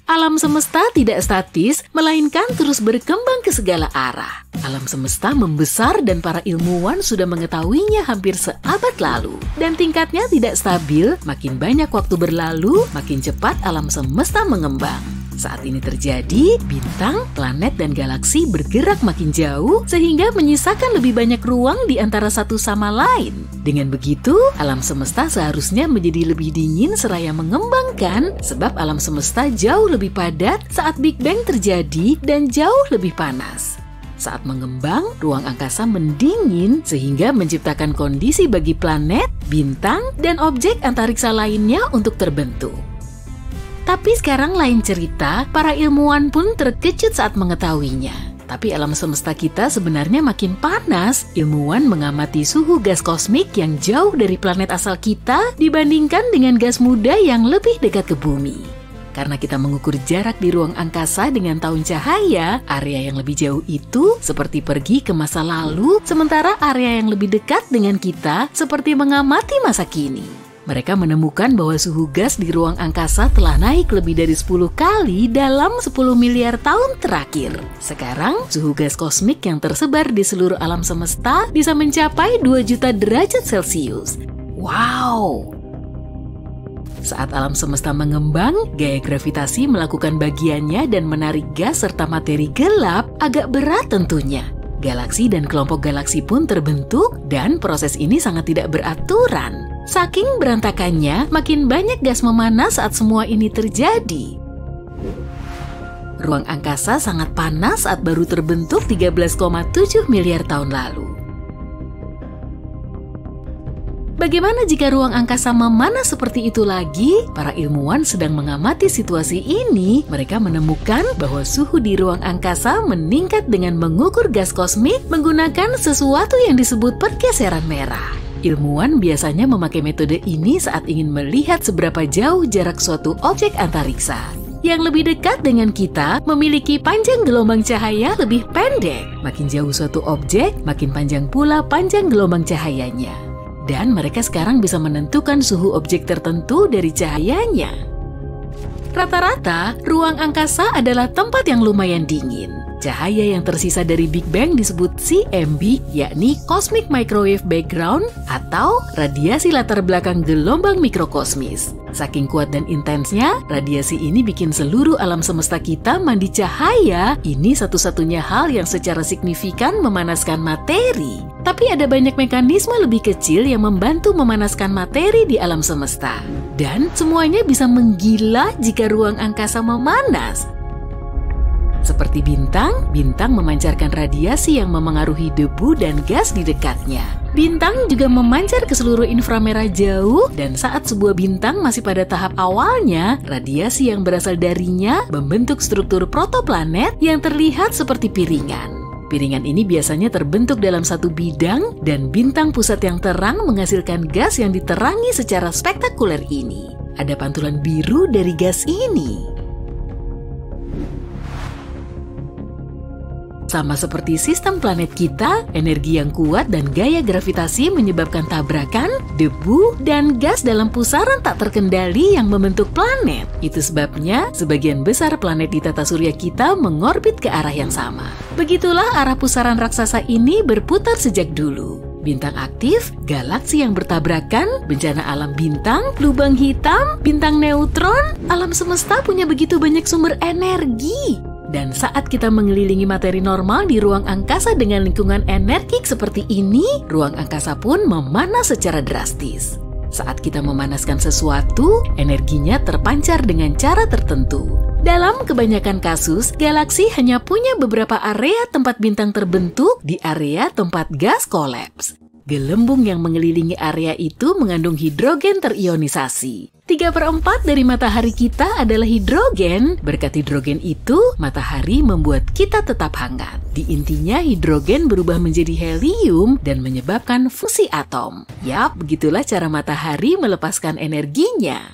Alam semesta tidak statis, melainkan terus berkembang ke segala arah. Alam semesta membesar dan para ilmuwan sudah mengetahuinya hampir seabad lalu. Dan tingkatnya tidak stabil, makin banyak waktu berlalu, makin cepat alam semesta mengembang. Saat ini terjadi, bintang, planet, dan galaksi bergerak makin jauh sehingga menyisakan lebih banyak ruang di antara satu sama lain. Dengan begitu, alam semesta seharusnya menjadi lebih dingin seraya mengembangkan sebab alam semesta jauh lebih padat saat Big Bang terjadi dan jauh lebih panas. Saat mengembang, ruang angkasa mendingin sehingga menciptakan kondisi bagi planet, bintang, dan objek antariksa lainnya untuk terbentuk. Tapi sekarang lain cerita, para ilmuwan pun terkejut saat mengetahuinya. Tapi alam semesta kita sebenarnya makin panas. Ilmuwan mengamati suhu gas kosmik yang jauh dari planet asal kita dibandingkan dengan gas muda yang lebih dekat ke bumi. Karena kita mengukur jarak di ruang angkasa dengan tahun cahaya, area yang lebih jauh itu seperti pergi ke masa lalu, sementara area yang lebih dekat dengan kita seperti mengamati masa kini. Mereka menemukan bahwa suhu gas di ruang angkasa telah naik lebih dari 10 kali dalam 10 miliar tahun terakhir. Sekarang, suhu gas kosmik yang tersebar di seluruh alam semesta bisa mencapai 2 juta derajat Celcius. Wow! Saat alam semesta mengembang, gaya gravitasi melakukan bagiannya dan menarik gas serta materi gelap agak berat tentunya. Galaksi dan kelompok galaksi pun terbentuk dan proses ini sangat tidak beraturan. Saking berantakannya, makin banyak gas memanas saat semua ini terjadi. Ruang angkasa sangat panas saat baru terbentuk 13,7 miliar tahun lalu. Bagaimana jika ruang angkasa memanas seperti itu lagi? Para ilmuwan sedang mengamati situasi ini. Mereka menemukan bahwa suhu di ruang angkasa meningkat dengan mengukur gas kosmik menggunakan sesuatu yang disebut pergeseran merah. Ilmuwan biasanya memakai metode ini saat ingin melihat seberapa jauh jarak suatu objek antariksa. Yang lebih dekat dengan kita memiliki panjang gelombang cahaya lebih pendek. Makin jauh suatu objek, makin panjang pula panjang gelombang cahayanya. Dan mereka sekarang bisa menentukan suhu objek tertentu dari cahayanya. Rata-rata, ruang angkasa adalah tempat yang lumayan dingin. Cahaya yang tersisa dari Big Bang disebut CMB, yakni Cosmic Microwave Background atau radiasi latar belakang gelombang mikrokosmis. Saking kuat dan intensnya, radiasi ini bikin seluruh alam semesta kita mandi cahaya. Ini satu-satunya hal yang secara signifikan memanaskan materi. Tapi ada banyak mekanisme lebih kecil yang membantu memanaskan materi di alam semesta. Dan semuanya bisa menggila jika ruang angkasa memanas. Seperti bintang, bintang memancarkan radiasi yang memengaruhi debu dan gas di dekatnya. Bintang juga memancar ke seluruh inframerah jauh, dan saat sebuah bintang masih pada tahap awalnya, radiasi yang berasal darinya membentuk struktur protoplanet yang terlihat seperti piringan. Piringan ini biasanya terbentuk dalam satu bidang, dan bintang pusat yang terang menghasilkan gas yang diterangi secara spektakuler ini. Ada pantulan biru dari gas ini. Sama seperti sistem planet kita, energi yang kuat dan gaya gravitasi menyebabkan tabrakan, debu, dan gas dalam pusaran tak terkendali yang membentuk planet. Itu sebabnya, sebagian besar planet di tata surya kita mengorbit ke arah yang sama. Begitulah arah pusaran raksasa ini berputar sejak dulu. Bintang aktif, galaksi yang bertabrakan, bencana alam bintang, lubang hitam, bintang neutron, alam semesta punya begitu banyak sumber energi. Dan saat kita mengelilingi materi normal di ruang angkasa dengan lingkungan energik seperti ini, ruang angkasa pun memanas secara drastis. Saat kita memanaskan sesuatu, energinya terpancar dengan cara tertentu. Dalam kebanyakan kasus, galaksi hanya punya beberapa area tempat bintang terbentuk di area tempat gas kolaps. Gelembung yang mengelilingi area itu mengandung hidrogen terionisasi. 3/4 dari matahari kita adalah hidrogen. Berkat hidrogen itu, matahari membuat kita tetap hangat. Di intinya, hidrogen berubah menjadi helium dan menyebabkan fusi atom. Yap, begitulah cara matahari melepaskan energinya.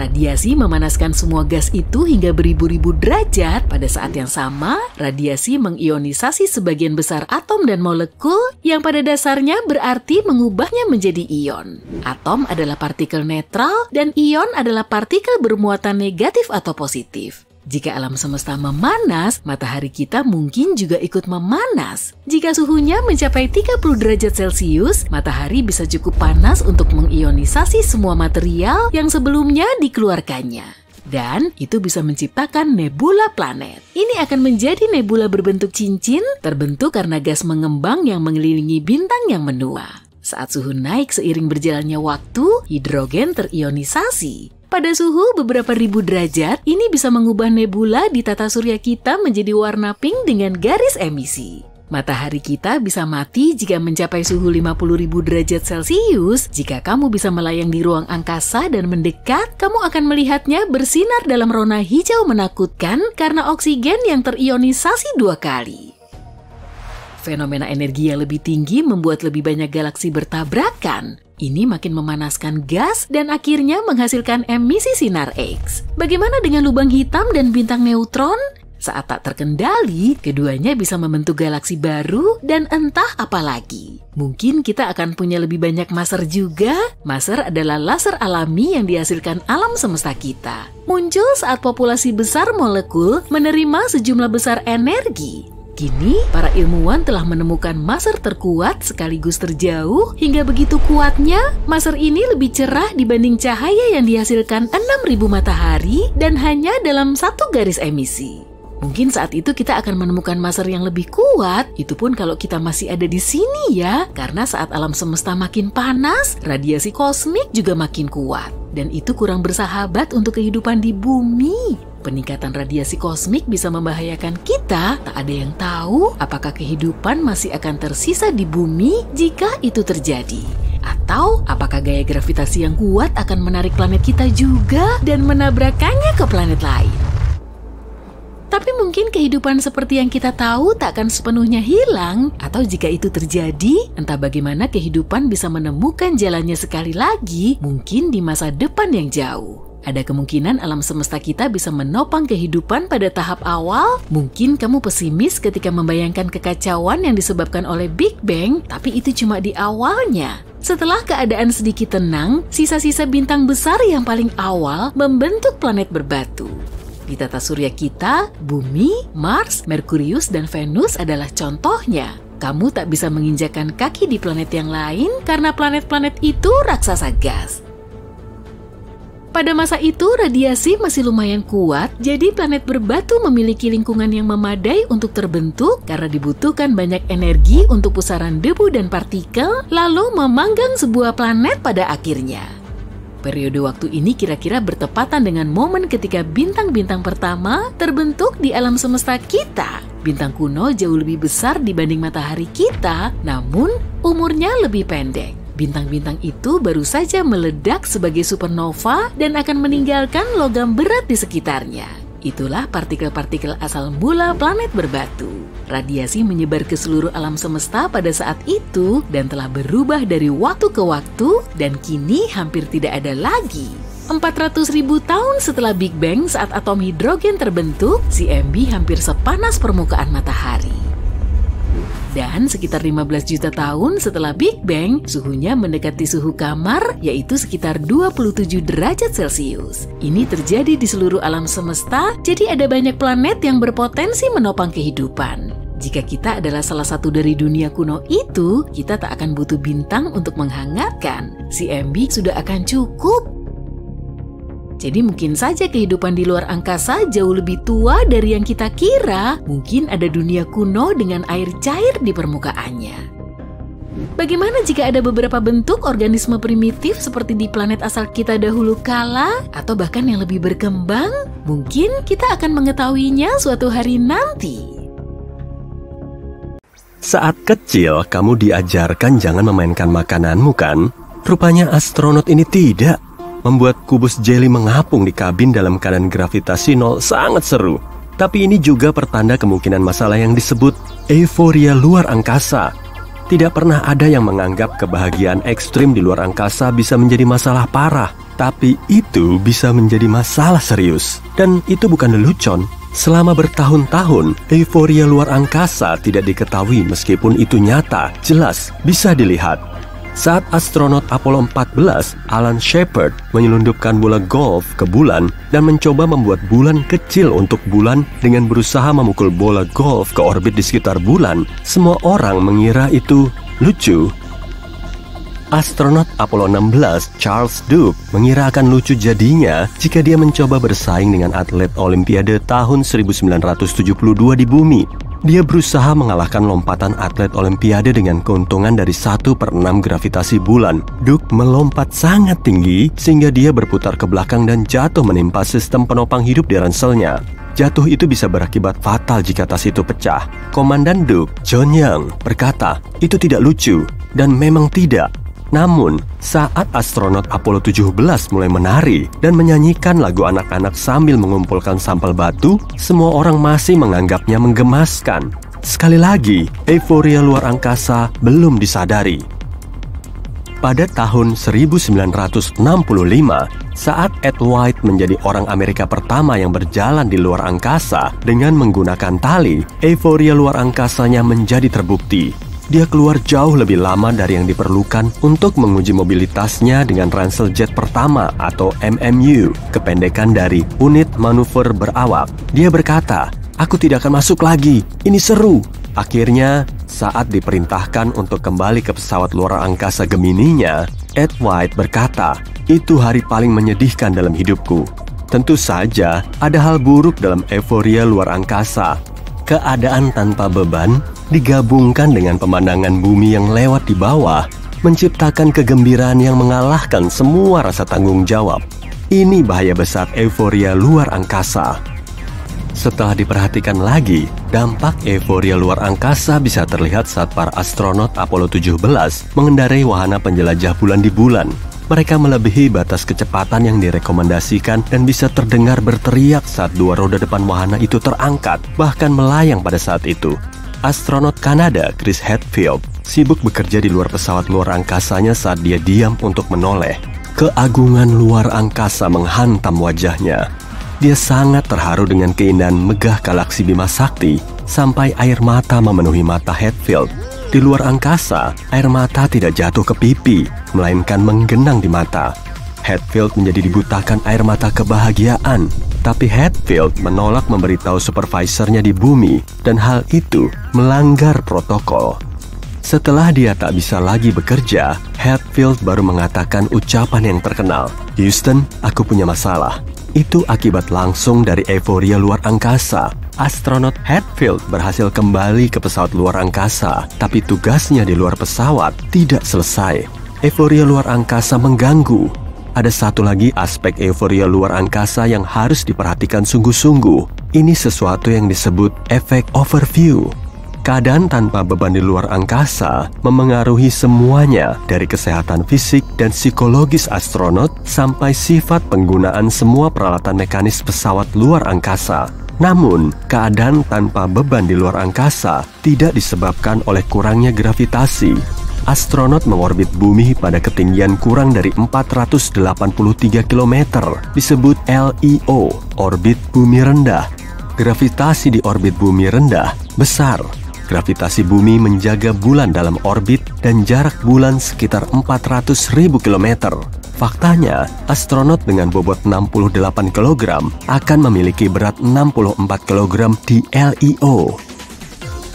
Radiasi memanaskan semua gas itu hingga beribu-ribu derajat. Pada saat yang sama, radiasi mengionisasi sebagian besar atom dan molekul yang pada dasarnya berarti mengubahnya menjadi ion. Atom adalah partikel netral dan ion adalah partikel bermuatan negatif atau positif. Jika alam semesta memanas, matahari kita mungkin juga ikut memanas. Jika suhunya mencapai 30 derajat Celcius, matahari bisa cukup panas untuk mengionisasi semua material yang sebelumnya dikeluarkannya. Dan itu bisa menciptakan nebula planet. Ini akan menjadi nebula berbentuk cincin, terbentuk karena gas mengembang yang mengelilingi bintang yang menua. Saat suhu naik seiring berjalannya waktu, hidrogen terionisasi. Pada suhu beberapa ribu derajat, ini bisa mengubah nebula di tata surya kita menjadi warna pink dengan garis emisi. Matahari kita bisa mati jika mencapai suhu 50.000 derajat Celcius. Jika kamu bisa melayang di ruang angkasa dan mendekat, kamu akan melihatnya bersinar dalam rona hijau menakutkan karena oksigen yang terionisasi 2 kali. Fenomena energi yang lebih tinggi membuat lebih banyak galaksi bertabrakan. Ini makin memanaskan gas dan akhirnya menghasilkan emisi sinar X. Bagaimana dengan lubang hitam dan bintang neutron? Saat tak terkendali, keduanya bisa membentuk galaksi baru dan entah apa lagi. Mungkin kita akan punya lebih banyak maser juga. Maser adalah laser alami yang dihasilkan alam semesta kita. Muncul saat populasi besar molekul menerima sejumlah besar energi. Kini, para ilmuwan telah menemukan maser terkuat sekaligus terjauh hingga begitu kuatnya, maser ini lebih cerah dibanding cahaya yang dihasilkan 6.000 matahari dan hanya dalam 1 garis emisi. Mungkin saat itu kita akan menemukan maser yang lebih kuat, itu pun kalau kita masih ada di sini ya, karena saat alam semesta makin panas, radiasi kosmik juga makin kuat. Dan itu kurang bersahabat untuk kehidupan di bumi. Peningkatan radiasi kosmik bisa membahayakan kita. Tak ada yang tahu apakah kehidupan masih akan tersisa di bumi jika itu terjadi. Atau apakah gaya gravitasi yang kuat akan menarik planet kita juga dan menabrakannya ke planet lain. Tapi mungkin kehidupan seperti yang kita tahu tak akan sepenuhnya hilang. Atau jika itu terjadi, entah bagaimana kehidupan bisa menemukan jalannya sekali lagi, mungkin di masa depan yang jauh. Ada kemungkinan alam semesta kita bisa menopang kehidupan pada tahap awal. Mungkin kamu pesimis ketika membayangkan kekacauan yang disebabkan oleh Big Bang, tapi itu cuma di awalnya. Setelah keadaan sedikit tenang, sisa-sisa bintang besar yang paling awal membentuk planet berbatu. Di tata surya kita, Bumi, Mars, Merkurius, dan Venus adalah contohnya. Kamu tak bisa menginjakan kaki di planet yang lain karena planet-planet itu raksasa gas. Pada masa itu, radiasi masih lumayan kuat, jadi planet berbatu memiliki lingkungan yang memadai untuk terbentuk karena dibutuhkan banyak energi untuk pusaran debu dan partikel, lalu memanggang sebuah planet pada akhirnya. Periode waktu ini kira-kira bertepatan dengan momen ketika bintang-bintang pertama terbentuk di alam semesta kita. Bintang kuno jauh lebih besar dibanding matahari kita, namun umurnya lebih pendek. Bintang-bintang itu baru saja meledak sebagai supernova dan akan meninggalkan logam berat di sekitarnya. Itulah partikel-partikel asal mula planet berbatu. Radiasi menyebar ke seluruh alam semesta pada saat itu dan telah berubah dari waktu ke waktu dan kini hampir tidak ada lagi. 400.000 tahun setelah Big Bang saat atom hidrogen terbentuk, CMB hampir sepanas permukaan matahari. Dan sekitar 15 juta tahun setelah Big Bang, suhunya mendekati suhu kamar, yaitu sekitar 27 derajat Celcius. Ini terjadi di seluruh alam semesta, jadi ada banyak planet yang berpotensi menopang kehidupan. Jika kita adalah salah satu dari dunia kuno itu, kita tak akan butuh bintang untuk menghangatkan. CMB sudah akan cukup. Jadi mungkin saja kehidupan di luar angkasa jauh lebih tua dari yang kita kira. Mungkin ada dunia kuno dengan air cair di permukaannya. Bagaimana jika ada beberapa bentuk organisme primitif seperti di planet asal kita dahulu kala? Atau bahkan yang lebih berkembang? Mungkin kita akan mengetahuinya suatu hari nanti. Saat kecil, kamu diajarkan jangan memainkan makananmu kan? Rupanya astronot ini tidak. Membuat kubus jeli mengapung di kabin dalam keadaan gravitasi nol sangat seru. Tapi ini juga pertanda kemungkinan masalah yang disebut euforia luar angkasa. Tidak pernah ada yang menganggap kebahagiaan ekstrim di luar angkasa bisa menjadi masalah parah. Tapi itu bisa menjadi masalah serius. Dan itu bukan lelucon. Selama bertahun-tahun, euforia luar angkasa tidak diketahui meskipun itu nyata, jelas, bisa dilihat. Saat astronot Apollo 14, Alan Shepard menyelundupkan bola golf ke bulan dan mencoba membuat bulan kecil untuk bulan dengan berusaha memukul bola golf ke orbit di sekitar bulan, semua orang mengira itu lucu. Astronot Apollo 16, Charles Duke, mengira akan lucu jadinya jika dia mencoba bersaing dengan atlet Olimpiade tahun 1972 di bumi. Dia berusaha mengalahkan lompatan atlet Olimpiade dengan keuntungan dari 1/6 gravitasi bulan. Duke melompat sangat tinggi sehingga dia berputar ke belakang dan jatuh menimpa sistem penopang hidup di ranselnya. Jatuh itu bisa berakibat fatal jika tas itu pecah. Komandan Duke, John Young, berkata, itu tidak lucu, dan memang tidak. Namun, saat astronot Apollo 17 mulai menari dan menyanyikan lagu anak-anak sambil mengumpulkan sampel batu, semua orang masih menganggapnya menggemaskan. Sekali lagi, euforia luar angkasa belum disadari. Pada tahun 1965, saat Ed White menjadi orang Amerika pertama yang berjalan di luar angkasa dengan menggunakan tali, euforia luar angkasanya menjadi terbukti. Dia keluar jauh lebih lama dari yang diperlukan untuk menguji mobilitasnya dengan ransel jet pertama atau MMU, kependekan dari Unit Manuver Berawak. Dia berkata, "Aku tidak akan masuk lagi, ini seru." Akhirnya, saat diperintahkan untuk kembali ke pesawat luar angkasa Gemini-nya, Ed White berkata, "Itu hari paling menyedihkan dalam hidupku." Tentu saja, ada hal buruk dalam euforia luar angkasa. Keadaan tanpa beban digabungkan dengan pemandangan bumi yang lewat di bawah, menciptakan kegembiraan yang mengalahkan semua rasa tanggung jawab. Ini bahaya besar euforia luar angkasa. Setelah diperhatikan lagi, dampak euforia luar angkasa bisa terlihat saat para astronot Apollo 17 mengendarai wahana penjelajah bulan di bulan. Mereka melebihi batas kecepatan yang direkomendasikan dan bisa terdengar berteriak saat dua roda depan wahana itu terangkat, bahkan melayang pada saat itu. Astronot Kanada Chris Hadfield sibuk bekerja di luar pesawat luar angkasanya saat dia diam untuk menoleh. Keagungan luar angkasa menghantam wajahnya. Dia sangat terharu dengan keindahan megah galaksi Bima Sakti sampai air mata memenuhi mata Hadfield. Di luar angkasa, air mata tidak jatuh ke pipi, melainkan menggenang di mata. Hadfield menjadi dibutakan air mata kebahagiaan, tapi Hadfield menolak memberitahu supervisornya di bumi, dan hal itu melanggar protokol. Setelah dia tak bisa lagi bekerja, Hadfield baru mengatakan ucapan yang terkenal, "Houston, aku punya masalah." Itu akibat langsung dari euforia luar angkasa. Astronot Hadfield berhasil kembali ke pesawat luar angkasa, tapi tugasnya di luar pesawat tidak selesai. Euforia luar angkasa mengganggu. Ada satu lagi aspek euforia luar angkasa yang harus diperhatikan sungguh-sungguh. Ini sesuatu yang disebut efek overview. Keadaan tanpa beban di luar angkasa memengaruhi semuanya, dari kesehatan fisik dan psikologis astronot sampai sifat penggunaan semua peralatan mekanis pesawat luar angkasa. Namun, keadaan tanpa beban di luar angkasa tidak disebabkan oleh kurangnya gravitasi. Astronot mengorbit bumi pada ketinggian kurang dari 483 km, disebut LEO, orbit bumi rendah. Gravitasi di orbit bumi rendah besar. Gravitasi bumi menjaga bulan dalam orbit dan jarak bulan sekitar 400.000 km. Faktanya, astronot dengan bobot 68 kg akan memiliki berat 64 kg di LEO.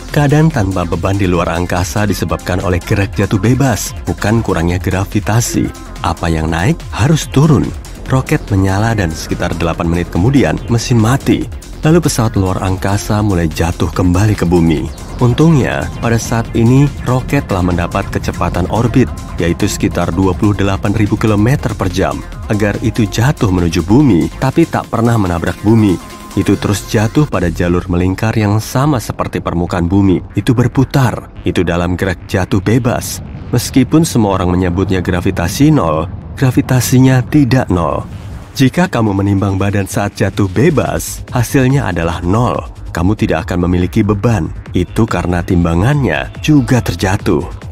Keadaan tanpa beban di luar angkasa disebabkan oleh gerak jatuh bebas, bukan kurangnya gravitasi. Apa yang naik harus turun. Roket menyala dan sekitar 8 menit kemudian mesin mati. Lalu pesawat luar angkasa mulai jatuh kembali ke bumi. Untungnya, pada saat ini roket telah mendapat kecepatan orbit, yaitu sekitar 28.000 km per jam. Agar itu jatuh menuju bumi, tapi tak pernah menabrak bumi. Itu terus jatuh pada jalur melingkar yang sama seperti permukaan bumi. Itu berputar, itu dalam gerak jatuh bebas. Meskipun semua orang menyebutnya gravitasi nol, gravitasinya tidak nol. Jika kamu menimbang badan saat jatuh bebas, hasilnya adalah nol. kamu tidak akan memiliki beban. Itu karena timbangannya juga terjatuh.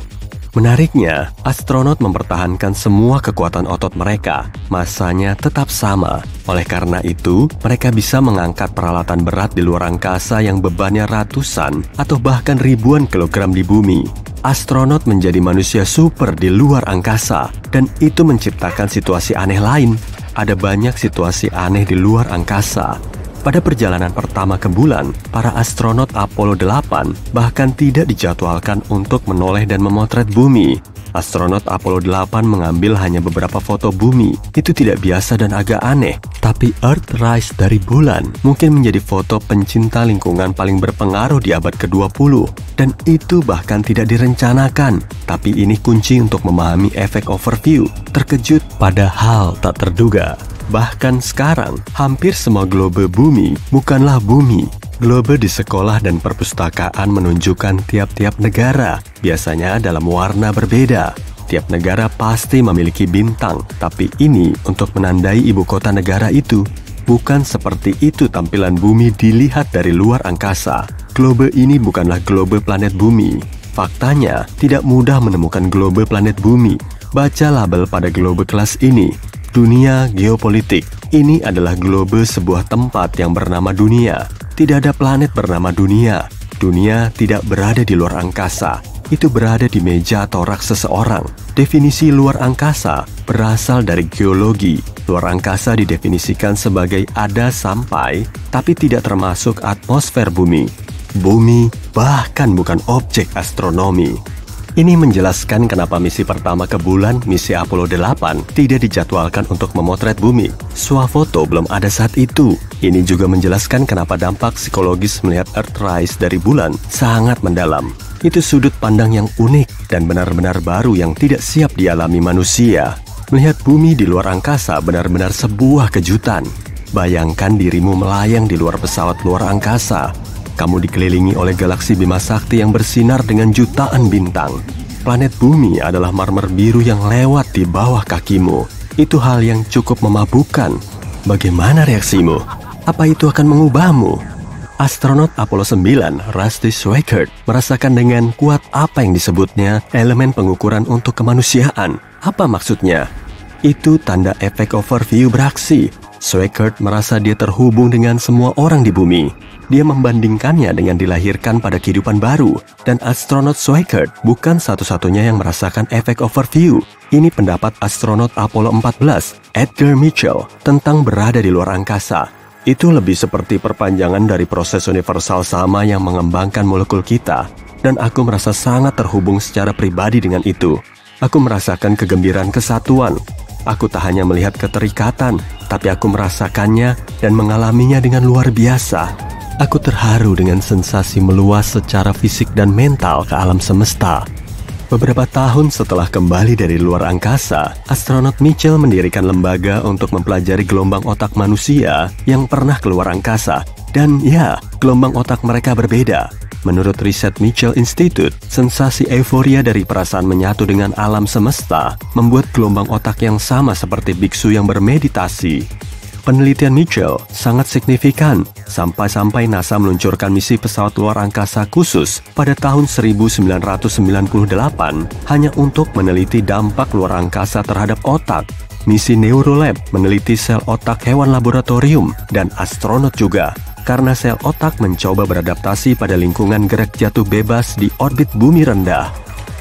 Menariknya, astronot mempertahankan semua kekuatan otot mereka. Masanya tetap sama. Oleh karena itu, mereka bisa mengangkat peralatan berat di luar angkasa yang bebannya ratusan atau bahkan ribuan kilogram di bumi. Astronot menjadi manusia super di luar angkasa, dan itu menciptakan situasi aneh lain. Ada banyak situasi aneh di luar angkasa. Pada perjalanan pertama ke bulan, para astronot Apollo 8 bahkan tidak dijadwalkan untuk menoleh dan memotret bumi. Astronot Apollo 8 mengambil hanya beberapa foto bumi. Itu tidak biasa dan agak aneh. Tapi Earthrise dari bulan mungkin menjadi foto pencinta lingkungan paling berpengaruh di abad ke-20. Dan itu bahkan tidak direncanakan. Tapi ini kunci untuk memahami efek overview. Terkejut padahal tak terduga. Bahkan sekarang, hampir semua globe bumi bukanlah bumi. Globe di sekolah dan perpustakaan menunjukkan tiap-tiap negara, biasanya dalam warna berbeda. Tiap negara pasti memiliki bintang, tapi ini untuk menandai ibu kota negara itu. Bukan seperti itu tampilan bumi dilihat dari luar angkasa. Globe ini bukanlah globe planet bumi. Faktanya, tidak mudah menemukan globe planet bumi. Baca label pada globe kelas ini. Dunia geopolitik. Ini adalah globe sebuah tempat yang bernama dunia. Tidak ada planet bernama dunia. Dunia tidak berada di luar angkasa. Itu berada di meja atau rak seseorang. Definisi luar angkasa berasal dari geologi. Luar angkasa didefinisikan sebagai ada sampai, tapi tidak termasuk atmosfer bumi. Bumi bahkan bukan objek astronomi. Ini menjelaskan kenapa misi pertama ke bulan, misi Apollo 8, tidak dijadwalkan untuk memotret bumi. Swafoto belum ada saat itu. Ini juga menjelaskan kenapa dampak psikologis melihat Earthrise dari bulan sangat mendalam. Itu sudut pandang yang unik dan benar-benar baru yang tidak siap dialami manusia. Melihat bumi di luar angkasa benar-benar sebuah kejutan. Bayangkan dirimu melayang di luar pesawat luar angkasa. Kamu dikelilingi oleh galaksi Bima Sakti yang bersinar dengan jutaan bintang. Planet bumi adalah marmer biru yang lewat di bawah kakimu. Itu hal yang cukup memabukkan. Bagaimana reaksimu? Apa itu akan mengubahmu? Astronot Apollo 9, Rusty Schweickart, merasakan dengan kuat apa yang disebutnya elemen pengukuran untuk kemanusiaan. Apa maksudnya? Itu tanda efek overview beraksi. Schweickart merasa dia terhubung dengan semua orang di bumi. Dia membandingkannya dengan dilahirkan pada kehidupan baru. Dan astronot Schweickart bukan satu-satunya yang merasakan efek overview. Ini pendapat astronot Apollo 14, Edgar Mitchell, tentang berada di luar angkasa. Itu lebih seperti perpanjangan dari proses universal sama yang mengembangkan molekul kita. Dan aku merasa sangat terhubung secara pribadi dengan itu. Aku merasakan kegembiraan kesatuan. Aku tak hanya melihat keterikatan, tapi aku merasakannya dan mengalaminya dengan luar biasa. Aku terharu dengan sensasi meluas secara fisik dan mental ke alam semesta. Beberapa tahun setelah kembali dari luar angkasa, astronot Mitchell mendirikan lembaga untuk mempelajari gelombang otak manusia yang pernah keluar angkasa. Dan ya, gelombang otak mereka berbeda. Menurut riset Mitchell Institute, sensasi euforia dari perasaan menyatu dengan alam semesta membuat gelombang otak yang sama seperti biksu yang bermeditasi. Penelitian Mitchell sangat signifikan, sampai-sampai NASA meluncurkan misi pesawat luar angkasa khusus pada tahun 1998 hanya untuk meneliti dampak luar angkasa terhadap otak. Misi Neurolab meneliti sel otak hewan laboratorium dan astronot juga, karena sel otak mencoba beradaptasi pada lingkungan gerak jatuh bebas di orbit bumi rendah.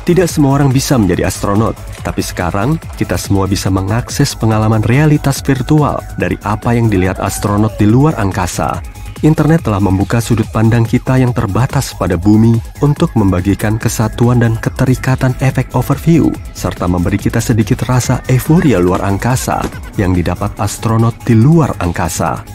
Tidak semua orang bisa menjadi astronot, tapi sekarang kita semua bisa mengakses pengalaman realitas virtual dari apa yang dilihat astronot di luar angkasa. Internet telah membuka sudut pandang kita yang terbatas pada bumi untuk membagikan kesatuan dan keterikatan efek overview, serta memberi kita sedikit rasa euforia luar angkasa yang didapat astronot di luar angkasa.